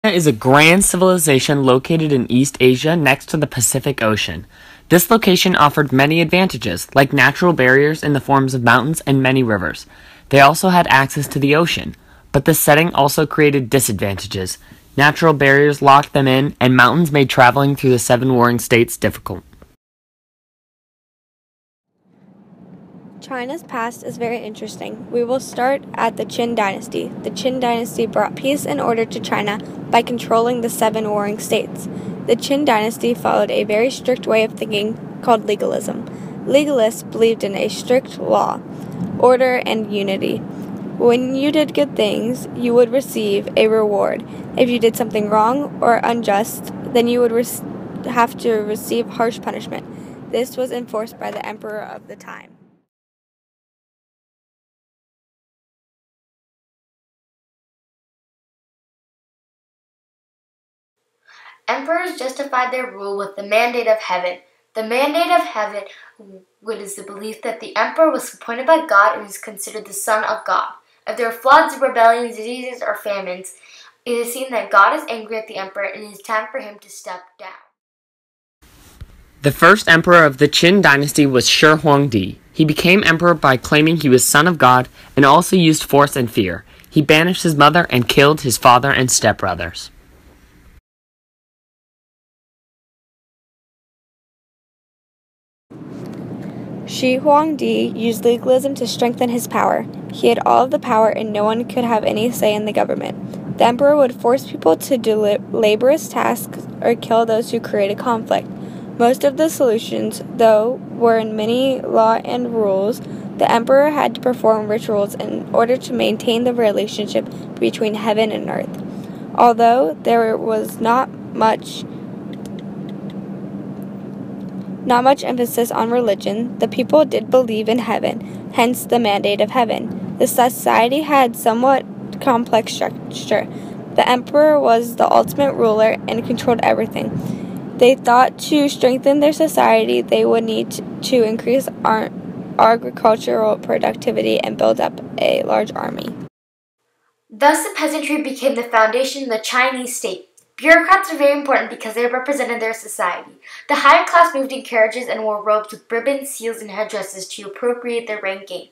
Is a grand civilization located in East Asia next to the Pacific Ocean. This location offered many advantages, like natural barriers in the forms of mountains and many rivers. They also had access to the ocean, but this setting also created disadvantages. Natural barriers locked them in, and mountains made traveling through the 7 warring states difficult. China's past is very interesting. We will start at the Qin dynasty. The Qin dynasty brought peace and order to China by controlling the 7 warring states. The Qin dynasty followed a very strict way of thinking called legalism. Legalists believed in a strict law, order, and unity. When you did good things, you would receive a reward. If you did something wrong or unjust, then you would have to receive harsh punishment. This was enforced by the emperor of the time. Emperors justified their rule with the mandate of heaven. The mandate of heaven is the belief that the emperor was appointed by God and is considered the son of God. If there are floods, rebellions, diseases, or famines, it is seen that God is angry at the emperor and it is time for him to step down. The first emperor of the Qin dynasty was Shi Huangdi. He became emperor by claiming he was son of God and also used force and fear. He banished his mother and killed his father and stepbrothers. Shi Huangdi used legalism to strengthen his power. He had all of the power and no one could have any say in the government. The emperor would force people to do laborious tasks or kill those who created conflict. Most of the solutions, though, were in many law and rules. The emperor had to perform rituals in order to maintain the relationship between heaven and earth. Although there was not much emphasis on religion, the people did believe in heaven, hence the mandate of heaven. The society had somewhat complex structure. The emperor was the ultimate ruler and controlled everything. They thought to strengthen their society, they would need to increase agricultural productivity and build up a large army. Thus, the peasantry became the foundation of the Chinese state. Bureaucrats are very important because they represented their society. The higher class moved in carriages and wore robes with ribbons, seals, and headdresses to appropriate their ranking.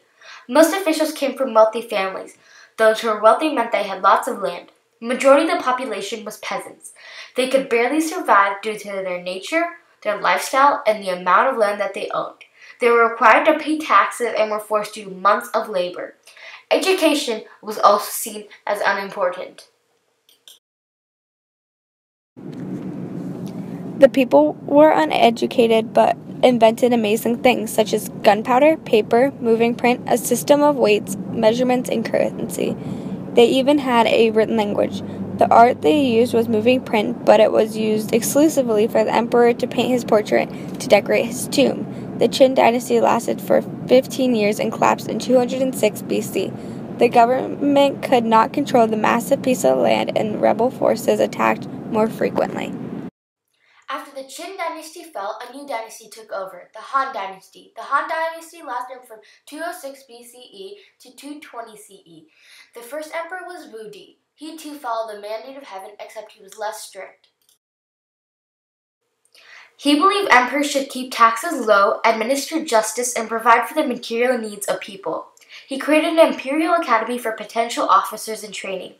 Most officials came from wealthy families. Those who were wealthy meant they had lots of land. The majority of the population was peasants. They could barely survive due to their nature, their lifestyle, and the amount of land that they owned. They were required to pay taxes and were forced to do months of labor. Education was also seen as unimportant. The people were uneducated but invented amazing things such as gunpowder, paper, moving print, a system of weights, measurements, and currency. They even had a written language. The art they used was moving print, but it was used exclusively for the emperor to paint his portrait to decorate his tomb. The Qin dynasty lasted for 15 years and collapsed in 206 BC. The government could not control the massive piece of land and rebel forces attacked more frequently. After the Qin dynasty fell, a new dynasty took over, the Han dynasty. The Han dynasty lasted from 206 BCE to 220 CE. The first emperor was Wu Di. He too followed the mandate of heaven, except he was less strict. He believed emperors should keep taxes low, administer justice, and provide for the material needs of people. He created an imperial academy for potential officers in training.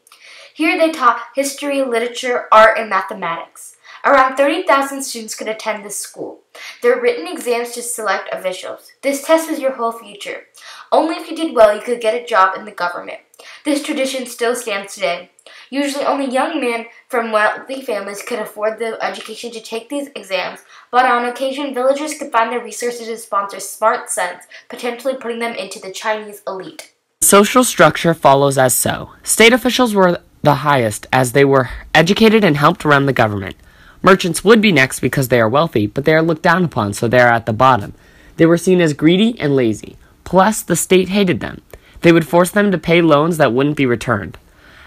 Here they taught history, literature, art, and mathematics. Around 30,000 students could attend this school. There were written exams to select officials. This test was your whole future. Only if you did well you could get a job in the government. This tradition still stands today. Usually only young men from wealthy families could afford the education to take these exams, but on occasion villagers could find the resources to sponsor smart sons, potentially putting them into the Chinese elite. The social structure follows as so. State officials were the highest as they were educated and helped run the government. Merchants would be next because they are wealthy, but they are looked down upon, so they are at the bottom. They were seen as greedy and lazy. Plus, the state hated them. They would force them to pay loans that wouldn't be returned.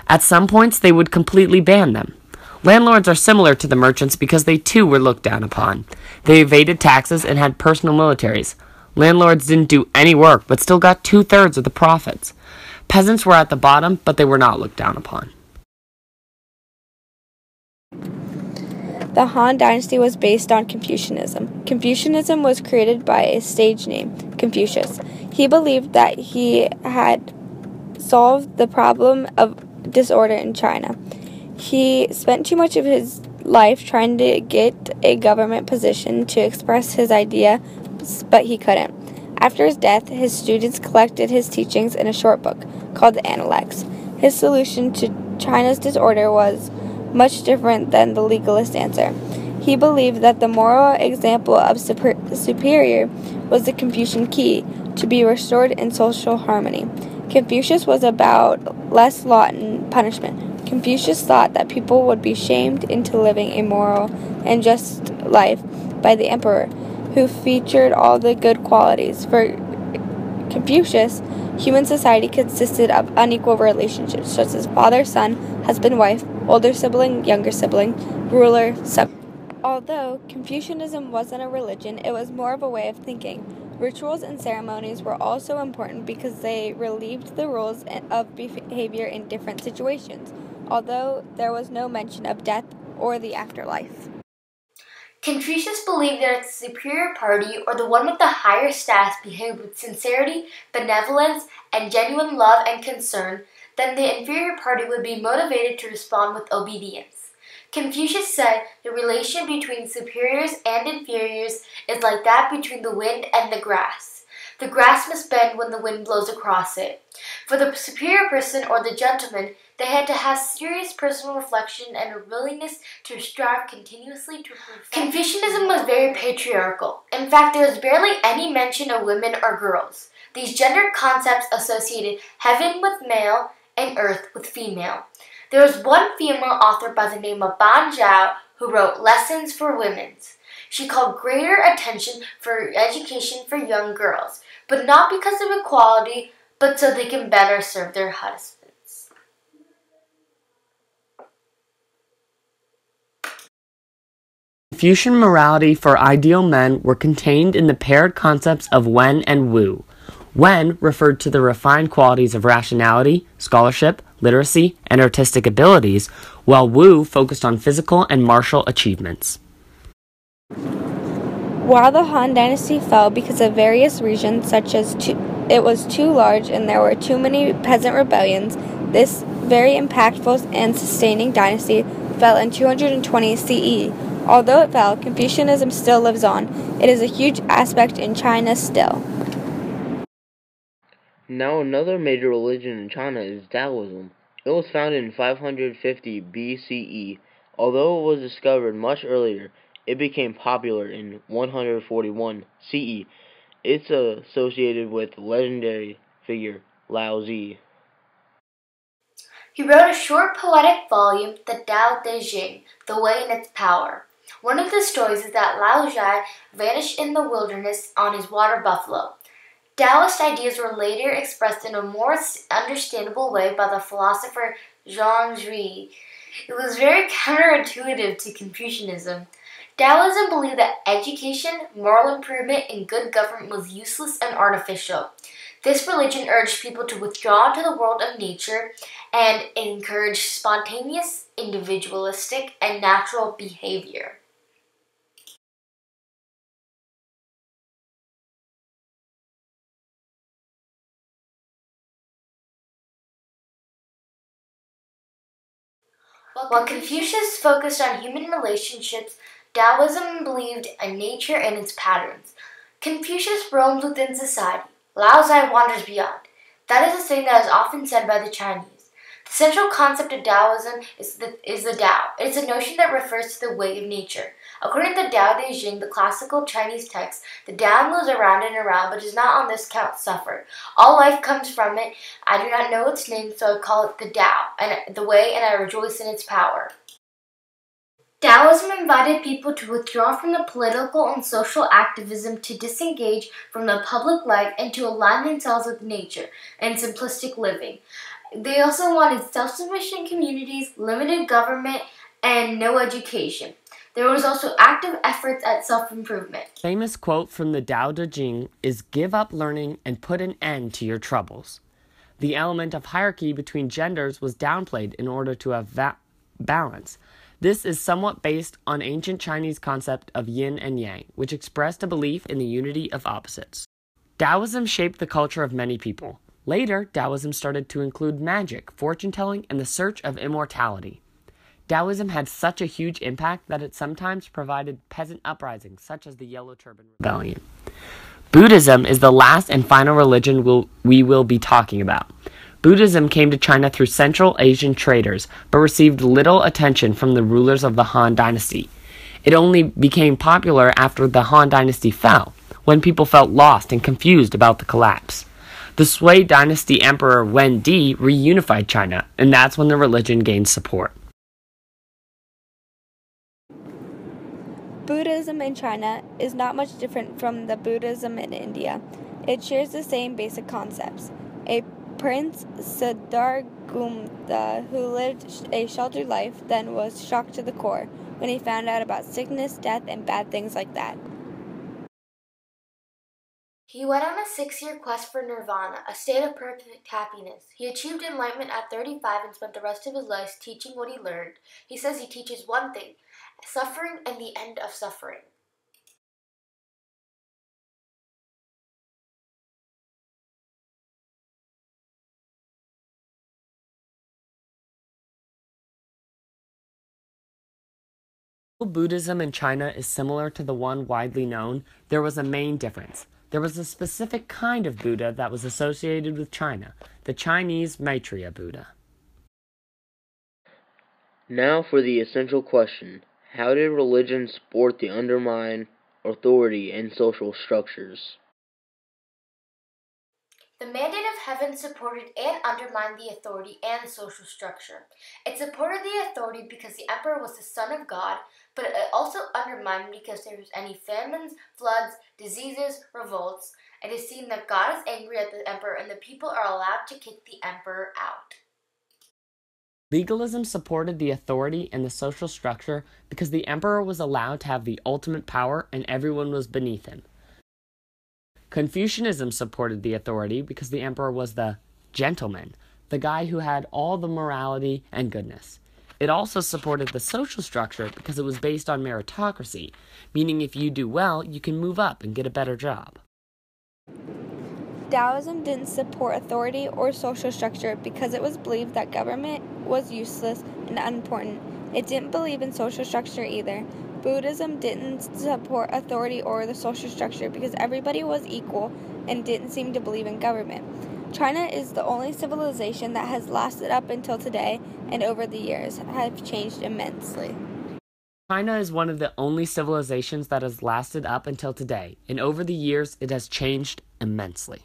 At some points, they would completely ban them. Landlords are similar to the merchants because they too were looked down upon. They evaded taxes and had personal militaries. Landlords didn't do any work, but still got 2/3 of the profits. Peasants were at the bottom, but they were not looked down upon. The Han Dynasty was based on Confucianism. Confucianism was created by a sage named Confucius. He believed that he had solved the problem of disorder in China. He spent too much of his life trying to get a government position to express his idea, but he couldn't. After his death, his students collected his teachings in a short book called the Analects. His solution to China's disorder was much different than the legalist answer. He believed that the moral example of superior was the Confucian key to be restored in social harmony. Confucius was about less law and punishment. Confucius thought that people would be shamed into living a moral and just life by the emperor, who featured all the good qualities. For Confucius, human society consisted of unequal relationships, such as father, son, husband, wife, older sibling, younger sibling, ruler, subject. Although Confucianism wasn't a religion, it was more of a way of thinking. Rituals and ceremonies were also important because they relieved the rules of behavior in different situations, although there was no mention of death or the afterlife. Confucius believed that the superior party, or the one with the higher status, behaved with sincerity, benevolence, and genuine love and concern, then the inferior party would be motivated to respond with obedience. Confucius said the relation between superiors and inferiors is like that between the wind and the grass. The grass must bend when the wind blows across it. For the superior person or the gentleman, they had to have serious personal reflection and a willingness to strive continuously to perfect. Confucianism was very patriarchal. In fact, there was barely any mention of women or girls. These gendered concepts associated heaven with male and earth with female. There was one female author by the name of Ban Zhao who wrote Lessons for Women. She called greater attention for education for young girls, but not because of equality, but so they can better serve their husbands. Confucian morality for ideal men were contained in the paired concepts of Wen and Wu. Wen referred to the refined qualities of rationality, scholarship, literacy, and artistic abilities, while Wu focused on physical and martial achievements. While the Han Dynasty fell because of various reasons, such as it was too large and there were too many peasant rebellions, this very impactful and sustaining dynasty fell in 220 CE. Although it fell, Confucianism still lives on. It is a huge aspect in China still. Now another major religion in China is Taoism. It was founded in 550 BCE. Although it was discovered much earlier, it became popular in 141 CE. It's associated with legendary figure Lao Tzu. He wrote a short poetic volume, the Tao Te Ching, The Way and Its Power. One of the stories is that Lao Tzu vanished in the wilderness on his water buffalo. Taoist ideas were later expressed in a more understandable way by the philosopher Zhuang Zhi. It was very counterintuitive to Confucianism. Taoism believed that education, moral improvement, and good government was useless and artificial. This religion urged people to withdraw into the world of nature and encourage spontaneous, individualistic, and natural behavior. While Confucius focused on human relationships, Taoism believed in nature and its patterns. Confucius roams within society. Lao Tzu wanders beyond. That is a saying that is often said by the Chinese. The central concept of Taoism is the Tao. It is a notion that refers to the way of nature. According to the Tao Te Ching, the classical Chinese text, the Tao moves around and around, but does not on this count suffer. All life comes from it. I do not know its name, so I call it the Tao, and the way, and I rejoice in its power. Taoism invited people to withdraw from the political and social activism, to disengage from the public life, and to align themselves with nature and simplistic living. They also wanted self-sufficient communities, limited government, and no education. There was also active efforts at self-improvement. Famous quote from the Tao Te Ching is, "Give up learning and put an end to your troubles." The element of hierarchy between genders was downplayed in order to have balance. This is somewhat based on ancient Chinese concept of yin and yang, which expressed a belief in the unity of opposites. Taoism shaped the culture of many people. Later, Taoism started to include magic, fortune-telling, and the search of immortality. Taoism had such a huge impact that it sometimes provided peasant uprisings, such as the Yellow Turban Rebellion. Buddhism is the last and final religion we will be talking about. Buddhism came to China through Central Asian traders, but received little attention from the rulers of the Han Dynasty. It only became popular after the Han Dynasty fell, when people felt lost and confused about the collapse. The Sui Dynasty Emperor Wen Di reunified China, and that's when the religion gained support. Buddhism in China is not much different from the Buddhism in India. It shares the same basic concepts. A Prince Siddhargumta, who lived a sheltered life, then was shocked to the core when he found out about sickness, death, and bad things like that. He went on a 6-year quest for nirvana, a state of perfect happiness. He achieved enlightenment at 35 and spent the rest of his life teaching what he learned. He says he teaches one thing: suffering and the end of suffering. Buddhism in China is similar to the one widely known, there was a main difference. There was a specific kind of Buddha that was associated with China, the Chinese Maitreya Buddha. Now for the essential question: how did religion support the undermine authority and social structures? The mandate of heaven supported and undermined the authority and the social structure. It supported the authority because the emperor was the son of God, but it also undermined because there was any famines, floods, diseases, revolts. It is seen that God is angry at the emperor and the people are allowed to kick the emperor out. Legalism supported the authority and the social structure because the emperor was allowed to have the ultimate power and everyone was beneath him. Confucianism supported the authority because the emperor was the gentleman, the guy who had all the morality and goodness. It also supported the social structure because it was based on meritocracy, meaning if you do well, you can move up and get a better job. Taoism didn't support authority or social structure because it was believed that government was useless and unimportant. It didn't believe in social structure either. Buddhism didn't support authority or the social structure because everybody was equal and didn't seem to believe in government. China is the only civilization that has lasted up until today, and over the years have changed immensely. China is one of the only civilizations that has lasted up until today, and over the years it has changed immensely.